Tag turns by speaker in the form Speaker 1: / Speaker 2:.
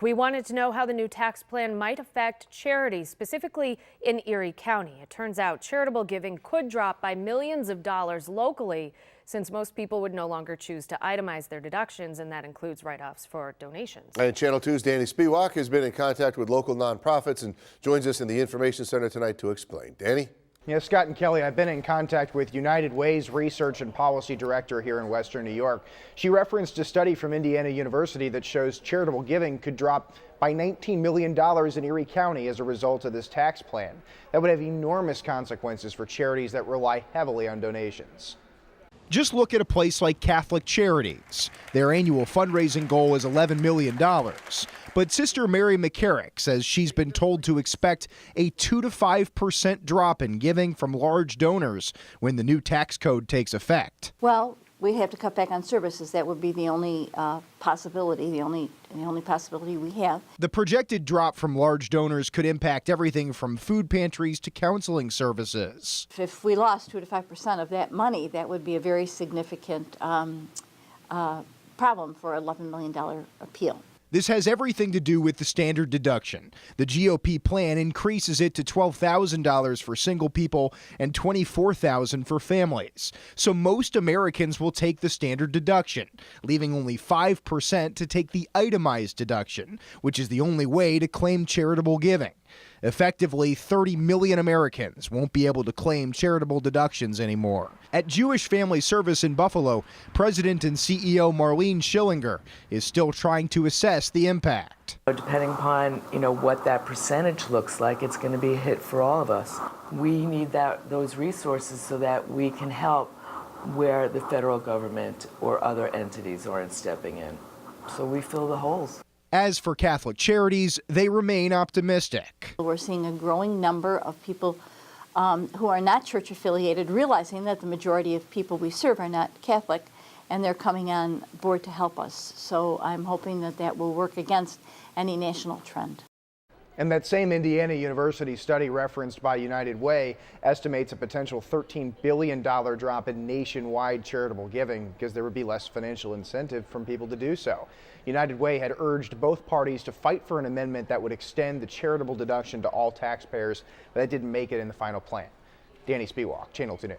Speaker 1: We wanted to know how the new tax plan might affect charities, specifically in Erie County. It turns out charitable giving could drop by millions of dollars locally, since most people would no longer choose to itemize their deductions, and that includes write-offs for donations.
Speaker 2: And Channel 2's Danny Spiewak has been in contact with local nonprofits and joins us in the Information Center tonight to explain. Danny?
Speaker 3: Yes, Scott and Kelly, I've been in contact with United Way's Research and Policy Director here in Western New York. She referenced a study from Indiana University that shows charitable giving could drop by $19 million in Erie County as a result of this tax plan. That would have enormous consequences for charities that rely heavily on donations.
Speaker 4: Just look at a place like Catholic Charities. Their annual fundraising goal is $11 million. But Sister Mary McCarrick says she's been told to expect a 2 to 5% drop in giving from large donors when the new tax code takes effect.
Speaker 5: Well, we have to cut back on services. That would be the only possibility, the only possibility we have.
Speaker 4: The projected drop from large donors could impact everything from food pantries to counseling services.
Speaker 5: If we lost 2 to 5% of that money, that would be a very significant problem for an $11 million appeal.
Speaker 4: This has everything to do with the standard deduction. The GOP plan increases it to $12,000 for single people and $24,000 for families. So most Americans will take the standard deduction, leaving only 5% to take the itemized deduction, which is the only way to claim charitable giving. Effectively, 30 million Americans won't be able to claim charitable deductions anymore. At Jewish Family Service in Buffalo, President and CEO Marlene Schillinger is still trying to assess the impact.
Speaker 6: Depending upon, what that percentage looks like, it's going to be a hit for all of us. We need those resources so that we can help where the federal government or other entities aren't stepping in. So we fill the holes.
Speaker 4: As for Catholic Charities, they remain optimistic.
Speaker 5: We're seeing a growing number of people who are not church affiliated, realizing that the majority of people we serve are not Catholic, and they're coming on board to help us. So I'm hoping that that will work against any national trend.
Speaker 3: And that same Indiana University study referenced by United Way estimates a potential $13 billion drop in nationwide charitable giving because there would be less financial incentive from people to do so. United Way had urged both parties to fight for an amendment that would extend the charitable deduction to all taxpayers, but that didn't make it in the final plan. Danny Spiewak, Channel 2 News.